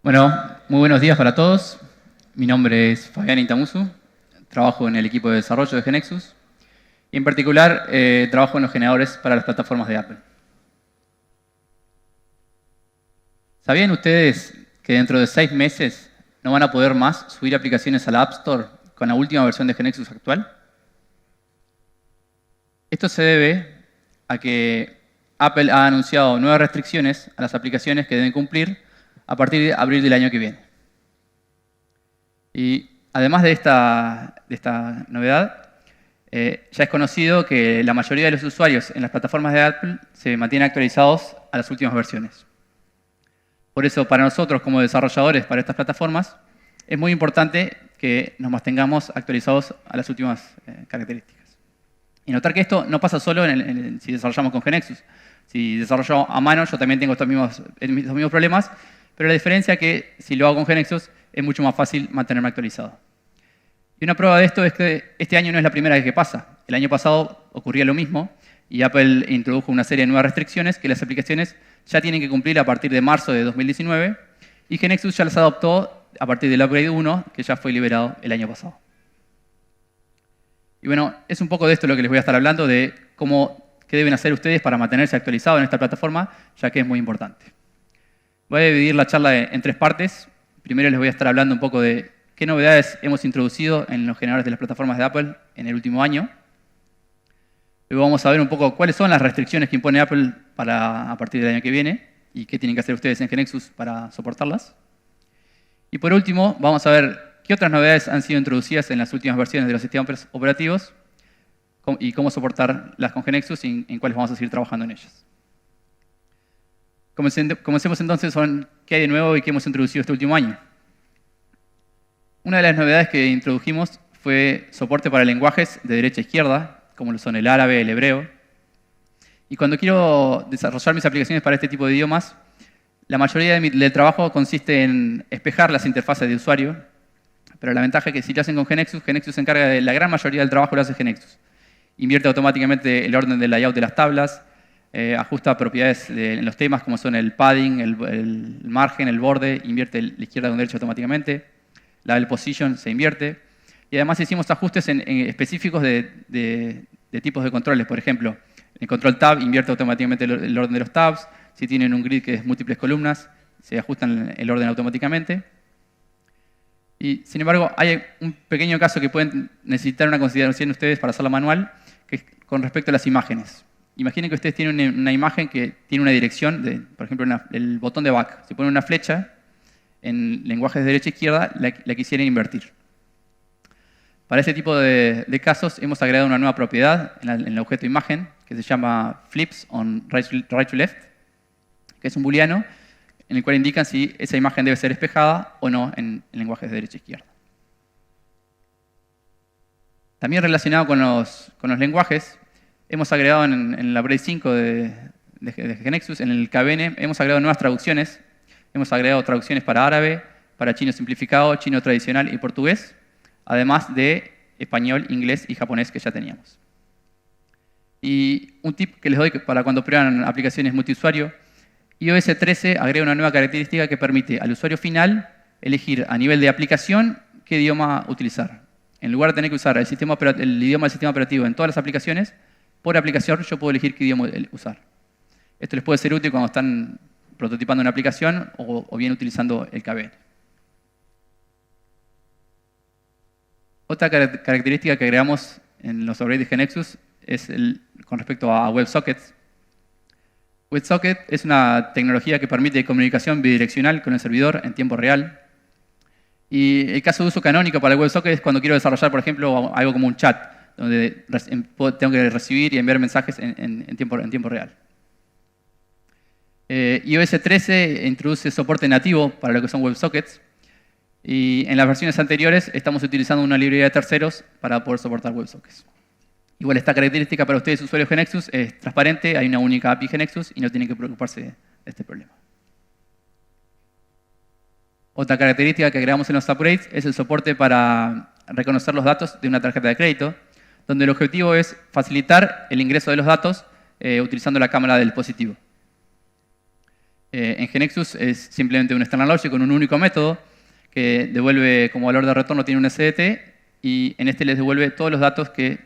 Bueno, muy buenos días para todos. Mi nombre es Fabián Intamusu. Trabajo en el equipo de desarrollo de GeneXus. Y en particular, trabajo en los generadores para las plataformas de Apple. ¿Sabían ustedes que dentro de 6 meses no van a poder más subir aplicaciones a la App Store con la última versión de GeneXus actual? Esto se debe a que Apple ha anunciado nuevas restricciones a las aplicaciones que deben cumplir a partir de abril del año que viene. Y además de esta novedad, ya es conocido que la mayoría de los usuarios en las plataformas de Apple se mantienen actualizados a las últimas versiones. Por eso, para nosotros como desarrolladores para estas plataformas, es muy importante que nos mantengamos actualizados a las últimas características. Y notar que esto no pasa solo si desarrollamos con GeneXus. Si desarrollo a mano, yo también tengo estos mismos problemas, pero la diferencia es que si lo hago con GeneXus es mucho más fácil mantenerme actualizado. Y una prueba de esto es que este año no es la primera vez que pasa. El año pasado ocurría lo mismo y Apple introdujo una serie de nuevas restricciones que las aplicaciones ya tienen que cumplir a partir de marzo de 2019 y GeneXus ya las adoptó a partir del upgrade 1 que ya fue liberado el año pasado. Y bueno, es un poco de esto lo que les voy a estar hablando, de qué deben hacer ustedes para mantenerse actualizados en esta plataforma, ya que es muy importante. Voy a dividir la charla en 3 partes. Primero les voy a estar hablando un poco de qué novedades hemos introducido en los generadores de las plataformas de Apple en el último año. Luego vamos a ver un poco cuáles son las restricciones que impone Apple a partir del año que viene y qué tienen que hacer ustedes en GeneXus para soportarlas. Y por último, vamos a ver qué otras novedades han sido introducidas en las últimas versiones de los sistemas operativos y cómo soportarlas con GeneXus y en cuáles vamos a seguir trabajando en ellas. Comencemos entonces con qué hay de nuevo y qué hemos introducido este último año. Una de las novedades que introdujimos fue soporte para lenguajes de derecha a izquierda, como lo son el árabe, el hebreo. Y cuando quiero desarrollar mis aplicaciones para este tipo de idiomas, la mayoría del trabajo consiste en espejar las interfaces de usuario, pero la ventaja es que si lo hacen con GeneXus, GeneXus se encarga de la gran mayoría del trabajo, lo hace GeneXus. Invierte automáticamente el orden del layout de las tablas, ajusta propiedades en los temas como son el padding, el margen, el borde, invierte la izquierda con derecha automáticamente, la del position se invierte. Y además hicimos ajustes específicos de tipos de controles. Por ejemplo, el control tab invierte automáticamente el orden de los tabs. Si tienen un grid que es múltiples columnas, se ajustan el orden automáticamente. Y sin embargo, hay un pequeño caso que pueden necesitar una consideración ustedes para hacerlo manual, que es con respecto a las imágenes. Imaginen que ustedes tienen una imagen que tiene una dirección, por ejemplo, el botón de back. Si ponen una flecha, en lenguajes de derecha a izquierda, la quisieran invertir. Para este tipo de casos hemos agregado una nueva propiedad en el objeto imagen que se llama flips on right to left, que es un booleano en el cual indican si esa imagen debe ser espejada o no en lenguajes de derecha a izquierda. También relacionado con los lenguajes, hemos agregado en el upgrade 5 de GeneXus, en el KVN, hemos agregado nuevas traducciones. Hemos agregado traducciones para árabe, para chino simplificado, chino tradicional y portugués, además de español, inglés y japonés que ya teníamos. Y un tip que les doy para cuando prueban aplicaciones multiusuario, iOS 13 agrega una nueva característica que permite al usuario final elegir a nivel de aplicación qué idioma utilizar. En lugar de tener que usar el idioma del sistema operativo en todas las aplicaciones, por aplicación yo puedo elegir qué idioma usar. Esto les puede ser útil cuando están prototipando una aplicación o bien utilizando el KVN. Otra característica que agregamos en los upgrades de GeneXus es con respecto a WebSockets. WebSocket es una tecnología que permite comunicación bidireccional con el servidor en tiempo real. Y el caso de uso canónico para el WebSocket es cuando quiero desarrollar, por ejemplo, algo como un chat, donde tengo que recibir y enviar mensajes en tiempo real. iOS 13 introduce soporte nativo para lo que son WebSockets. Y en las versiones anteriores estamos utilizando una librería de terceros para poder soportar WebSockets. Igual esta característica para ustedes, usuarios GeneXus, es transparente, hay una única API GeneXus y no tienen que preocuparse de este problema. Otra característica que agregamos en los upgrades es el soporte para reconocer los datos de una tarjeta de crédito, donde el objetivo es facilitar el ingreso de los datos utilizando la cámara del dispositivo. En GNexus es simplemente un external object con un único método que devuelve como valor de retorno, tiene un SDT, y en este les devuelve todos los datos que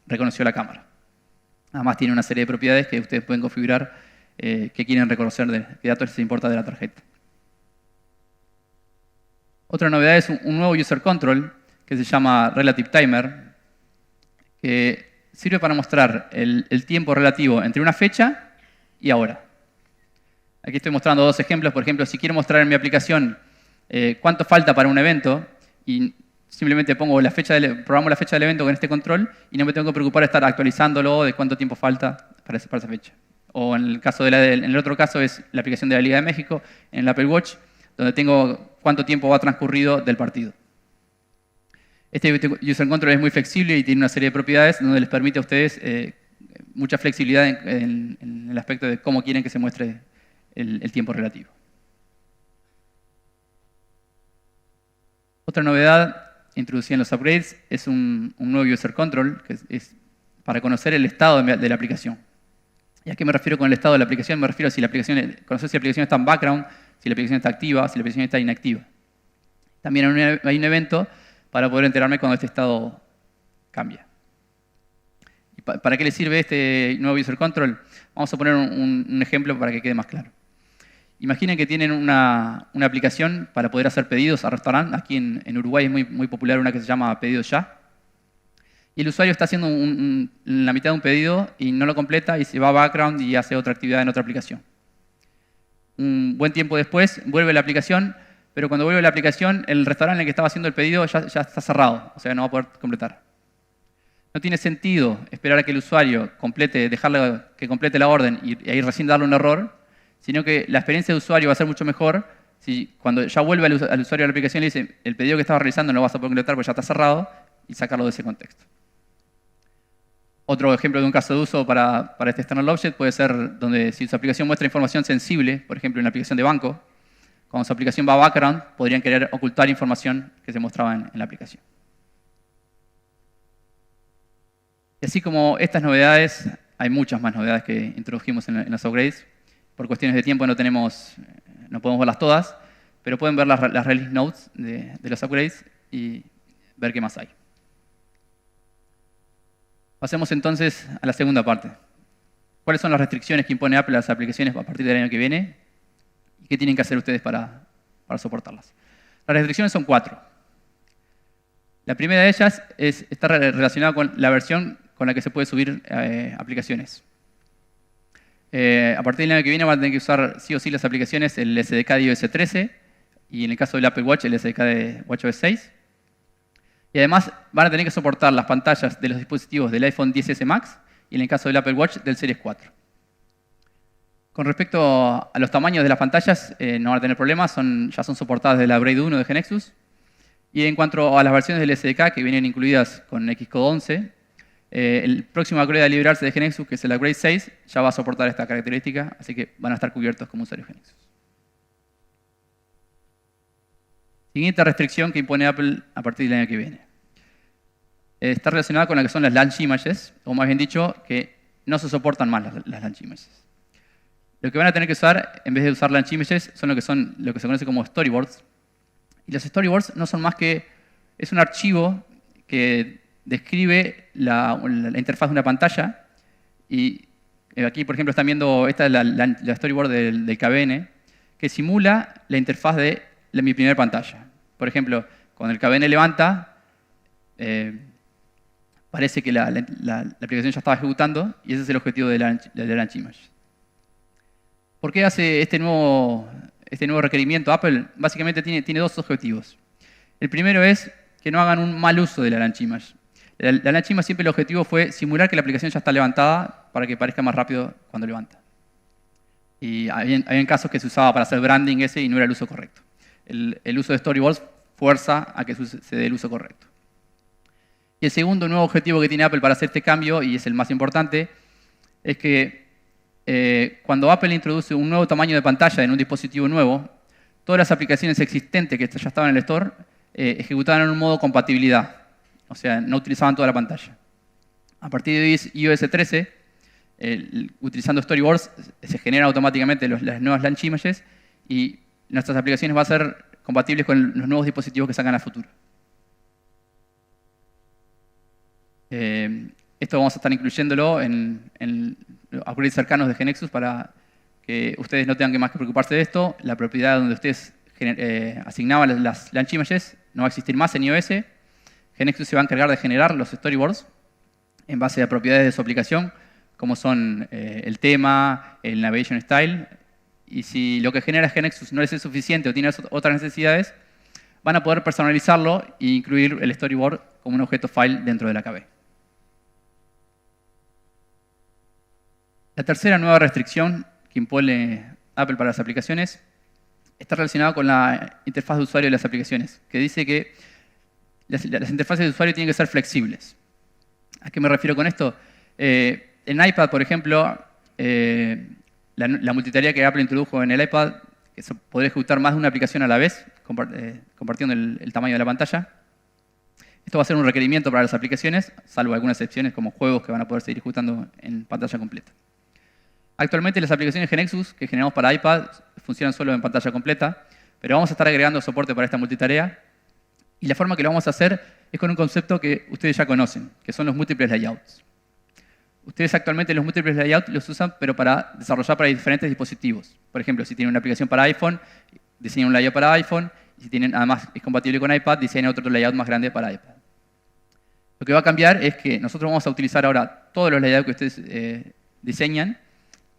reconoció la cámara. Además tiene una serie de propiedades que ustedes pueden configurar que quieren reconocer, qué datos les importa de la tarjeta. Otra novedad es un nuevo user control que se llama Relative Timer, que sirve para mostrar el tiempo relativo entre una fecha y ahora. Aquí estoy mostrando dos ejemplos. Por ejemplo, si quiero mostrar en mi aplicación cuánto falta para un evento, y simplemente pongo programo la fecha del evento con este control y no me tengo que preocupar de estar actualizándolo de cuánto tiempo falta para esa fecha. O en el otro caso es la aplicación de la Liga de México, en el Apple Watch, donde tengo cuánto tiempo va transcurrido del partido. Este user control es muy flexible y tiene una serie de propiedades donde les permite a ustedes mucha flexibilidad en el aspecto de cómo quieren que se muestre el tiempo relativo. Otra novedad introducida en los upgrades es un nuevo user control, que es para conocer el estado de la aplicación. ¿Y a qué me refiero con el estado de la aplicación? Me refiero a conocer si la aplicación está en background, si la aplicación está activa, si la aplicación está inactiva. También hay un evento para poder enterarme cuando este estado cambia. ¿Y para qué le sirve este nuevo user control? Vamos a poner un ejemplo para que quede más claro. Imaginen que tienen una aplicación para poder hacer pedidos a restaurantes. Aquí en Uruguay es muy popular una que se llama Pedidos Ya. Y el usuario está haciendo la mitad de un pedido y no lo completa y se va a background y hace otra actividad en otra aplicación. Un buen tiempo después vuelve la aplicación, pero cuando vuelve la aplicación el restaurante en el que estaba haciendo el pedido ya está cerrado, o sea, no va a poder completar. No tiene sentido esperar a que el usuario dejarle que complete la orden y ahí recién darle un error, sino que la experiencia de usuario va a ser mucho mejor si cuando ya vuelve al usuario de la aplicación le dice el pedido que estaba realizando no lo vas a poder completar porque ya está cerrado, y sacarlo de ese contexto. Otro ejemplo de un caso de uso para este external object puede ser donde si su aplicación muestra información sensible, por ejemplo en una aplicación de banco, cuando su aplicación va a background, podrían querer ocultar información que se mostraba en la aplicación. Y así como estas novedades, hay muchas más novedades que introdujimos en los upgrades. Por cuestiones de tiempo no podemos verlas todas, pero pueden ver las release notes de los upgrades y ver qué más hay. Pasemos entonces a la segunda parte. ¿Cuáles son las restricciones que impone Apple a las aplicaciones a partir del año que viene? ¿Y qué tienen que hacer ustedes para soportarlas? Las restricciones son 4. La primera de ellas está relacionada con la versión con la que se puede subir aplicaciones. A partir del año que viene van a tener que usar sí o sí las aplicaciones el SDK de iOS 13 y en el caso del Apple Watch el SDK de WatchOS 6. Y además van a tener que soportar las pantallas de los dispositivos del iPhone XS Max y en el caso del Apple Watch del Series 4. Con respecto a los tamaños de las pantallas, no van a tener problemas, ya son soportadas de la Upgrade 1 de GNexus. Y en cuanto a las versiones del SDK que vienen incluidas con Xcode 11, el próximo upgrade a liberarse de GNexus, que es el Upgrade 6, ya va a soportar esta característica, así que van a estar cubiertos como usuarios GNexus. Siguiente restricción que impone Apple a partir del año que viene. Está relacionada con lo que son las launch images, o más bien dicho, que no se soportan más las launch images. Lo que van a tener que usar, en vez de usar launch images, son lo que se conoce como storyboards. Y los storyboards no son más que, es un archivo que describe la interfaz de una pantalla. Y aquí, por ejemplo, están viendo, esta es la storyboard del KVN, que simula la interfaz de mi primera pantalla. Por ejemplo, cuando el KVN levanta, parece que la aplicación ya estaba ejecutando y ese es el objetivo de la launch image. ¿Por qué hace este nuevo requerimiento Apple? Básicamente tiene dos objetivos. El primero es que no hagan un mal uso de la launch image. La launch image siempre el objetivo fue simular que la aplicación ya está levantada para que parezca más rápido cuando levanta. Y había casos que se usaba para hacer branding ese y no era el uso correcto. El uso de storyboards fuerza a que se dé el uso correcto. Y el segundo nuevo objetivo que tiene Apple para hacer este cambio, y es el más importante, es que cuando Apple introduce un nuevo tamaño de pantalla en un dispositivo nuevo, todas las aplicaciones existentes que ya estaban en el store ejecutaban en un modo compatibilidad, o sea, no utilizaban toda la pantalla. A partir de iOS 13, utilizando storyboards se generan automáticamente las nuevas launch images y nuestras aplicaciones van a ser compatibles con los nuevos dispositivos que sacan a futuro. Esto vamos a estar incluyéndolo en upgrades cercanos de GeneXus para que ustedes no tengan que más que preocuparse de esto. La propiedad donde ustedes asignaban las launch images no va a existir más en iOS. GeneXus se va a encargar de generar los storyboards en base a propiedades de su aplicación, como son el tema, el navigation style. Y si lo que genera GeneXus no les es suficiente o tiene otras necesidades, van a poder personalizarlo e incluir el storyboard como un objeto file dentro de la KB. La tercera nueva restricción que impone Apple para las aplicaciones está relacionada con la interfaz de usuario de las aplicaciones, que dice que las interfaces de usuario tienen que ser flexibles. ¿A qué me refiero con esto? En iPad, por ejemplo, la multitarea que Apple introdujo en el iPad, que se podría ejecutar más de una aplicación a la vez, compartiendo el tamaño de la pantalla. Esto va a ser un requerimiento para las aplicaciones, salvo algunas excepciones como juegos que van a poder seguir ejecutando en pantalla completa. Actualmente las aplicaciones GeneXus que generamos para iPad funcionan solo en pantalla completa, pero vamos a estar agregando soporte para esta multitarea. Y la forma que lo vamos a hacer es con un concepto que ustedes ya conocen, que son los múltiples layouts. Ustedes actualmente los múltiples layouts los usan, pero para desarrollar para diferentes dispositivos. Por ejemplo, si tienen una aplicación para iPhone, diseñan un layout para iPhone. Y si tienen, además es compatible con iPad, diseñan otro layout más grande para iPad. Lo que va a cambiar es que nosotros vamos a utilizar ahora todos los layouts que ustedes diseñan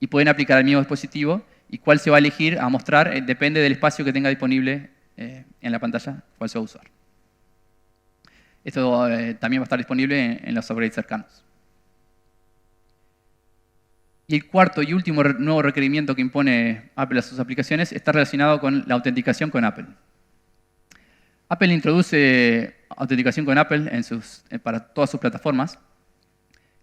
y pueden aplicar al mismo dispositivo. Y cuál se va a elegir a mostrar depende del espacio que tenga disponible en la pantalla, cuál se va a usar. Esto también va a estar disponible en los upgrades cercanos. Y el cuarto y último nuevo requerimiento que impone Apple a sus aplicaciones está relacionado con la autenticación con Apple. Apple introduce autenticación con Apple para todas sus plataformas.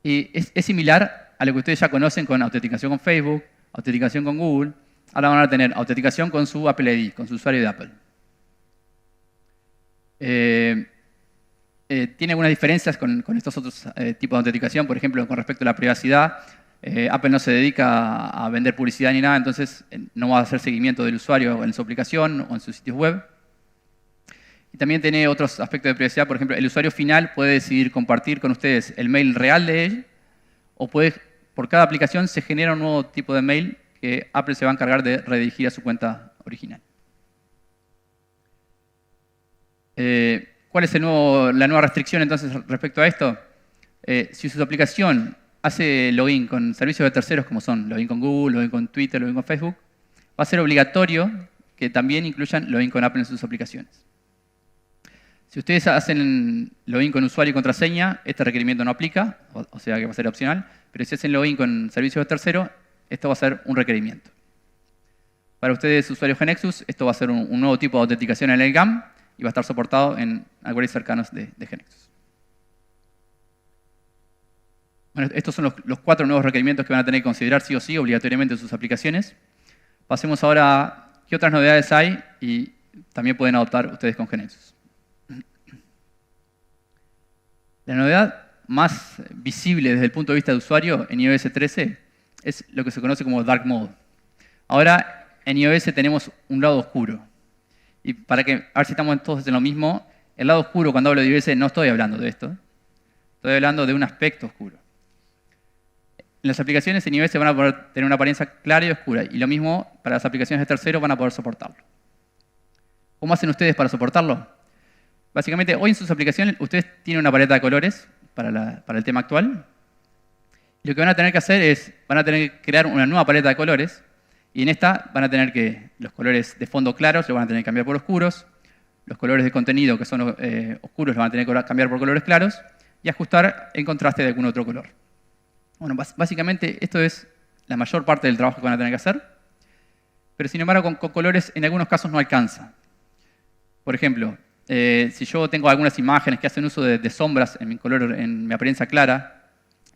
Y es similar a lo que ustedes ya conocen con autenticación con Facebook, autenticación con Google. Ahora van a tener autenticación con su Apple ID, con su usuario de Apple. Tiene algunas diferencias con estos otros tipos de autenticación, por ejemplo, con respecto a la privacidad. Apple no se dedica a vender publicidad ni nada, entonces no va a hacer seguimiento del usuario en su aplicación o en sus sitios web. Y también tiene otros aspectos de privacidad, por ejemplo, el usuario final puede decidir compartir con ustedes el mail real de él, o por cada aplicación se genera un nuevo tipo de mail que Apple se va a encargar de redirigir a su cuenta original. ¿Cuál es la nueva restricción entonces respecto a esto? Si su aplicación hace login con servicios de terceros como son login con Google, login con Twitter, login con Facebook, va a ser obligatorio que también incluyan login con Apple en sus aplicaciones. Si ustedes hacen login con usuario y contraseña, este requerimiento no aplica, o sea que va a ser opcional, pero si hacen login con servicios de terceros, esto va a ser un requerimiento. Para ustedes, usuarios GeneXus, esto va a ser un nuevo tipo de autenticación en el GAM y va a estar soportado en algoritmos cercanos de GeneXus. Bueno, estos son los 4 nuevos requerimientos que van a tener que considerar sí o sí obligatoriamente en sus aplicaciones. Pasemos ahora a qué otras novedades hay y también pueden adoptar ustedes con GeneXus. La novedad más visible desde el punto de vista de usuario en iOS 13 es lo que se conoce como Dark Mode. Ahora en iOS tenemos un lado oscuro. Y para que a ver si estamos todos en lo mismo, el lado oscuro cuando hablo de iOS no estoy hablando de esto. Estoy hablando de un aspecto oscuro. Las aplicaciones en iOS van a poder tener una apariencia clara y oscura. Y lo mismo para las aplicaciones de terceros van a poder soportarlo. ¿Cómo hacen ustedes para soportarlo? Básicamente, hoy en sus aplicaciones ustedes tienen una paleta de colores para el tema actual. Y lo que van a tener que hacer es, van a tener que crear una nueva paleta de colores. Y en esta van a tener que, los colores de fondo claros los van a tener que cambiar por oscuros. Los colores de contenido que son oscuros los van a tener que cambiar por colores claros. Y ajustar en contraste de algún otro color. Bueno, básicamente esto es la mayor parte del trabajo que van a tener que hacer. Pero sin embargo, con colores en algunos casos no alcanza. Por ejemplo, si yo tengo algunas imágenes que hacen uso de sombras en mi apariencia clara,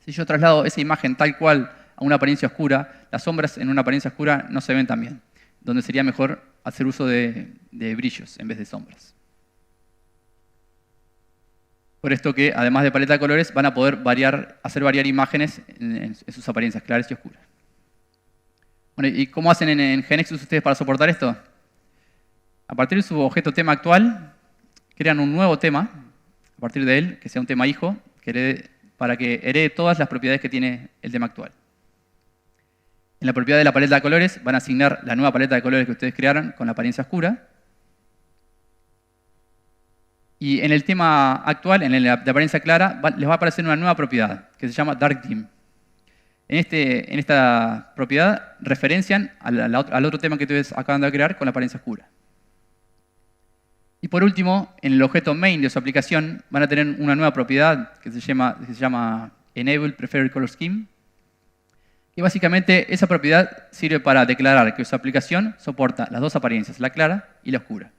si yo traslado esa imagen tal cual a una apariencia oscura, las sombras en una apariencia oscura no se ven tan bien, donde sería mejor hacer uso de brillos en vez de sombras. Por esto que, además de paleta de colores, van a poder hacer variar imágenes en sus apariencias claras y oscuras. Bueno, ¿y cómo hacen en GeneXus ustedes para soportar esto? A partir de su objeto tema actual, crean un nuevo tema, a partir de él, que sea un tema hijo, para que herede todas las propiedades que tiene el tema actual. En la propiedad de la paleta de colores van a asignar la nueva paleta de colores que ustedes crearon con la apariencia oscura. Y en el tema actual, en el de apariencia clara, les va a aparecer una nueva propiedad que se llama Dark Dim. En esta propiedad referencian al otro tema que ustedes acaban de crear con la apariencia oscura. Y por último, en el objeto main de su aplicación van a tener una nueva propiedad que se llama Enable Preferred Color Scheme. Y básicamente esa propiedad sirve para declarar que su aplicación soporta las dos apariencias, la clara y la oscura.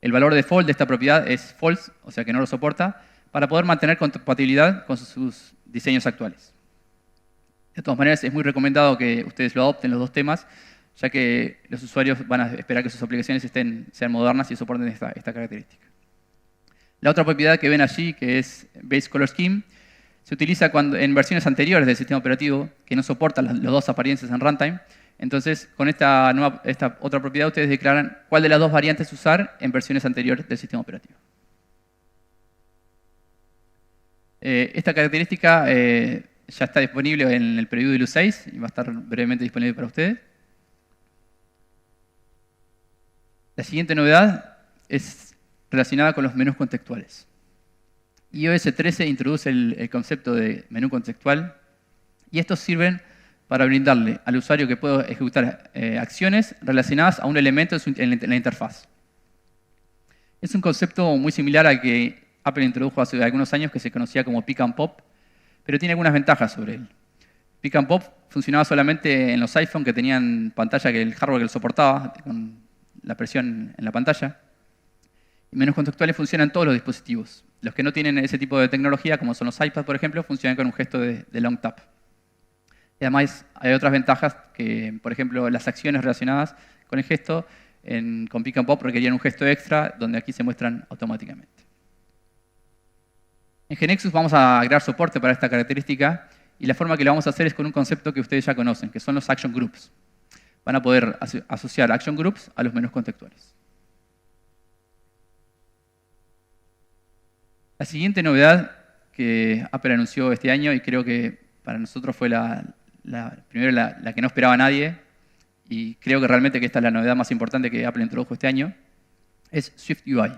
El valor default de esta propiedad es false, o sea que no lo soporta, para poder mantener compatibilidad con sus diseños actuales. De todas maneras, es muy recomendado que ustedes lo adopten los dos temas, ya que los usuarios van a esperar que sus aplicaciones sean modernas y soporten esta característica. La otra propiedad que ven allí, que es Base Color Scheme, se utiliza en versiones anteriores del sistema operativo que no soportan las dos apariencias en runtime. Entonces, con esta otra propiedad, ustedes declaran cuál de las dos variantes usar en versiones anteriores del sistema operativo. Esta característica ya está disponible en el preview de Illu 6 y va a estar brevemente disponible para ustedes. La siguiente novedad es relacionada con los menús contextuales. iOS 13 introduce el concepto de menú contextual y estos sirven para brindarle al usuario que pueda ejecutar acciones relacionadas a un elemento en la interfaz. Es un concepto muy similar al que Apple introdujo hace algunos años, que se conocía como Pick and Pop, pero tiene algunas ventajas sobre él. Pick and Pop funcionaba solamente en los iPhone que tenían pantalla, que el hardware que lo soportaba, con la presión en la pantalla. Y menús contextuales funcionan en todos los dispositivos. Los que no tienen ese tipo de tecnología, como son los iPads, por ejemplo, funcionan con un gesto de long tap. Y además hay otras ventajas que, por ejemplo, las acciones relacionadas con el gesto con Pick and Pop requerían un gesto extra, donde aquí se muestran automáticamente. En GeneXus vamos a agregar soporte para esta característica y la forma que lo vamos a hacer es con un concepto que ustedes ya conocen, que son los Action Groups. Van a poder asociar Action Groups a los menús contextuales. La siguiente novedad que Apple anunció este año, y creo que para nosotros fue primero la que no esperaba nadie, y creo que realmente que esta es la novedad más importante que Apple introdujo este año, es SwiftUI.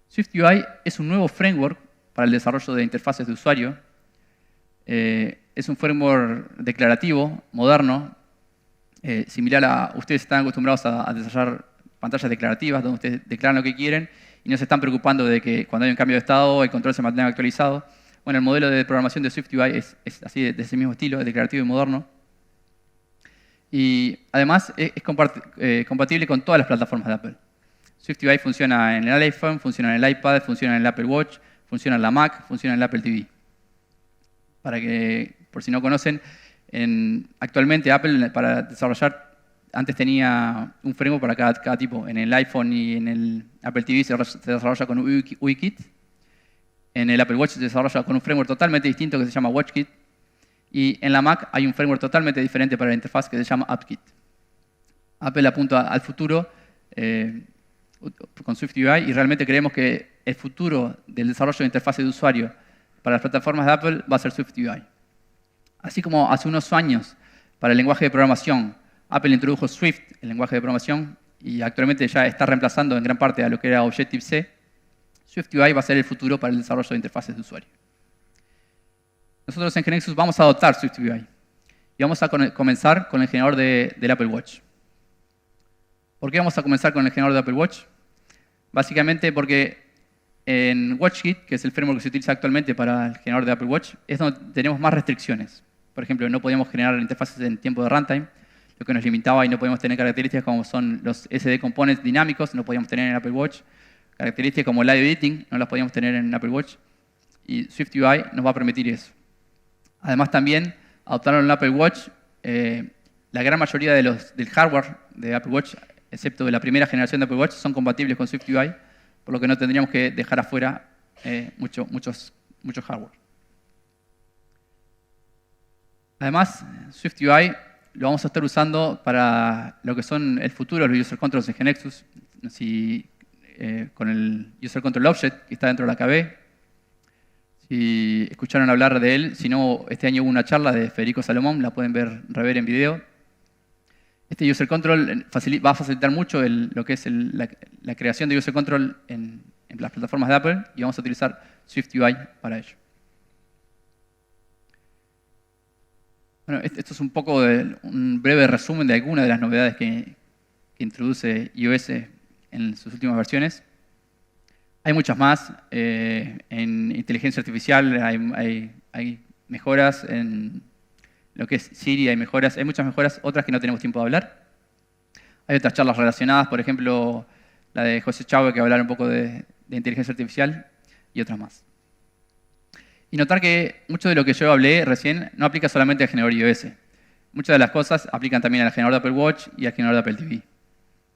SwiftUI es un nuevo framework para el desarrollo de interfaces de usuario. Es un framework declarativo, moderno, similar a ustedes están acostumbrados a desarrollar pantallas declarativas donde ustedes declaran lo que quieren y no se están preocupando de que cuando hay un cambio de estado el control se mantenga actualizado. Bueno, el modelo de programación de SwiftUI es así, de ese mismo estilo, declarativo y moderno. Y además es compatible con todas las plataformas de Apple. SwiftUI funciona en el iPhone, funciona en el iPad, funciona en el Apple Watch, funciona en la Mac, funciona en el Apple TV. Para que, por si no conocen, actualmente Apple para desarrollar, antes tenía un framework para cada tipo. En el iPhone y en el Apple TV se desarrolla con UIKit. En el Apple Watch se desarrolla con un framework totalmente distinto que se llama WatchKit. Y en la Mac hay un framework totalmente diferente para la interfaz que se llama AppKit. Apple apunta al futuro con SwiftUI y realmente creemos que el futuro del desarrollo de interfaces de usuario para las plataformas de Apple va a ser SwiftUI. Así como hace unos años para el lenguaje de programación, Apple introdujo Swift, el lenguaje de programación, y actualmente ya está reemplazando en gran parte a lo que era Objective-C, SwiftUI va a ser el futuro para el desarrollo de interfaces de usuario. Nosotros en GeneXus vamos a adoptar SwiftUI y vamos a comenzar con el generador del Apple Watch. ¿Por qué vamos a comenzar con el generador de Apple Watch? Básicamente porque en WatchKit, que es el framework que se utiliza actualmente para el generador de Apple Watch, es donde tenemos más restricciones. Por ejemplo, no podíamos generar interfaces en tiempo de runtime, lo que nos limitaba y no podíamos tener características como son los SD components dinámicos, no podíamos tener en Apple Watch. Características como live editing no las podíamos tener en Apple Watch. Y SwiftUI nos va a permitir eso. Además también adoptaron en Apple Watch la gran mayoría del hardware de Apple Watch, excepto de la primera generación de Apple Watch, son compatibles con SwiftUI, por lo que no tendríamos que dejar afuera mucho hardware. Además, SwiftUI lo vamos a estar usando para lo que son el futuro de los user controls de GNexus, con el user control object que está dentro de la KB. Si escucharon hablar de él, si no, este año hubo una charla de Federico Salomón, la pueden rever en video. Este user control va a facilitar mucho lo que es la creación de user control en las plataformas de Apple y vamos a utilizar SwiftUI para ello. Bueno, esto es un poco un breve resumen de algunas de las novedades que introduce iOS en sus últimas versiones. Hay muchas más. En inteligencia artificial hay mejoras. En lo que es Siri hay mejoras. Hay muchas mejoras, otras que no tenemos tiempo de hablar. Hay otras charlas relacionadas, por ejemplo, la de José Chávez, que va a hablar un poco de inteligencia artificial, y otras más. Y notar que mucho de lo que yo hablé recién no aplica solamente al generador iOS. Muchas de las cosas aplican también al generador de Apple Watch y al generador de Apple TV.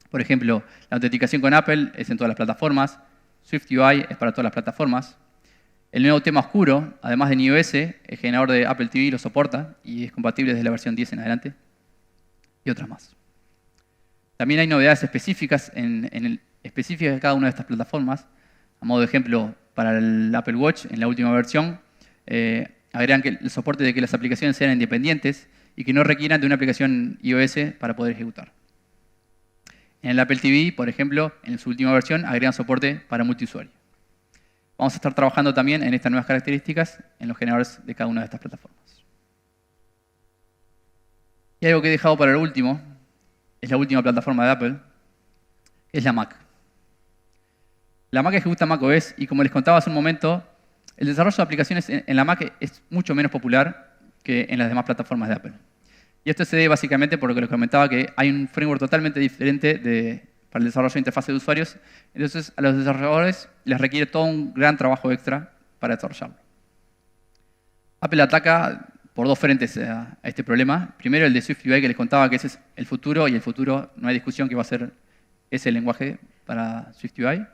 Por ejemplo, la autenticación con Apple es en todas las plataformas. SwiftUI es para todas las plataformas. El nuevo tema oscuro, además de iOS, el generador de Apple TV lo soporta y es compatible desde la versión 10 en adelante. Y otras más. También hay novedades específicas específicas de cada una de estas plataformas. A modo de ejemplo, para el Apple Watch, en la última versión, agregan el soporte de que las aplicaciones sean independientes y que no requieran de una aplicación iOS para poder ejecutar. En el Apple TV, por ejemplo, en su última versión, agregan soporte para multiusuario. Vamos a estar trabajando también en estas nuevas características en los generadores de cada una de estas plataformas. Y algo que he dejado para el último, es la última plataforma de Apple, es la Mac. La Mac ejecuta macOS y como les contaba hace un momento, el desarrollo de aplicaciones en la Mac es mucho menos popular que en las demás plataformas de Apple. Y esto se debe básicamente por lo que les comentaba, que hay un framework totalmente diferente para el desarrollo de interfaces de usuarios. Entonces, a los desarrolladores les requiere todo un gran trabajo extra para desarrollarlo. Apple ataca por dos frentes a este problema. Primero, el de SwiftUI, que les contaba que ese es el futuro, y el futuro no hay discusión que va a ser ese lenguaje para SwiftUI.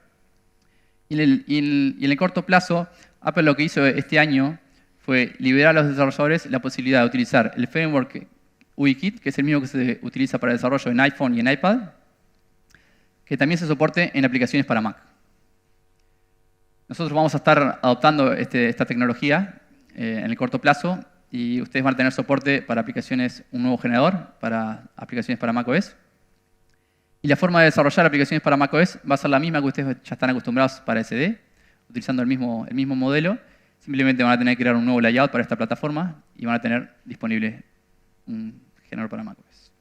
Y en el corto plazo, Apple lo que hizo este año fue liberar a los desarrolladores la posibilidad de utilizar el framework UIKit, que es el mismo que se utiliza para el desarrollo en iPhone y en iPad, que también se soporte en aplicaciones para Mac. Nosotros vamos a estar adoptando esta tecnología en el corto plazo y ustedes van a tener soporte para un nuevo generador para aplicaciones para macOS. Y la forma de desarrollar aplicaciones para macOS va a ser la misma que ustedes ya están acostumbrados para SD, utilizando el mismo modelo. Simplemente van a tener que crear un nuevo layout para esta plataforma y van a tener disponible un generador para macOS.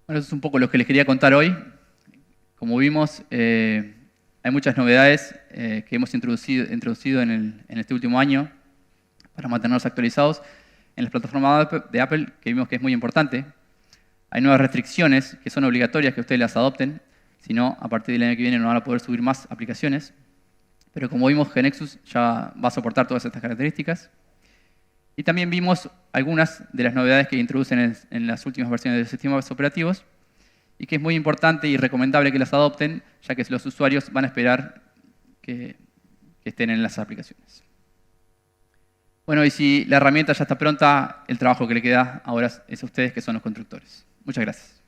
Bueno, eso es un poco lo que les quería contar hoy. Como vimos, hay muchas novedades que hemos introducido en este último año para mantenernos actualizados en las plataformas de Apple, que vimos que es muy importante. Hay nuevas restricciones que son obligatorias que ustedes las adopten, si no, a partir del año que viene no van a poder subir más aplicaciones. Pero como vimos, GNexus ya va a soportar todas estas características. Y también vimos algunas de las novedades que introducen en las últimas versiones de los sistemas operativos y que es muy importante y recomendable que las adopten, ya que los usuarios van a esperar que estén en las aplicaciones. Bueno, y si la herramienta ya está pronta, el trabajo que le queda ahora es a ustedes, que son los constructores. Muchas gracias.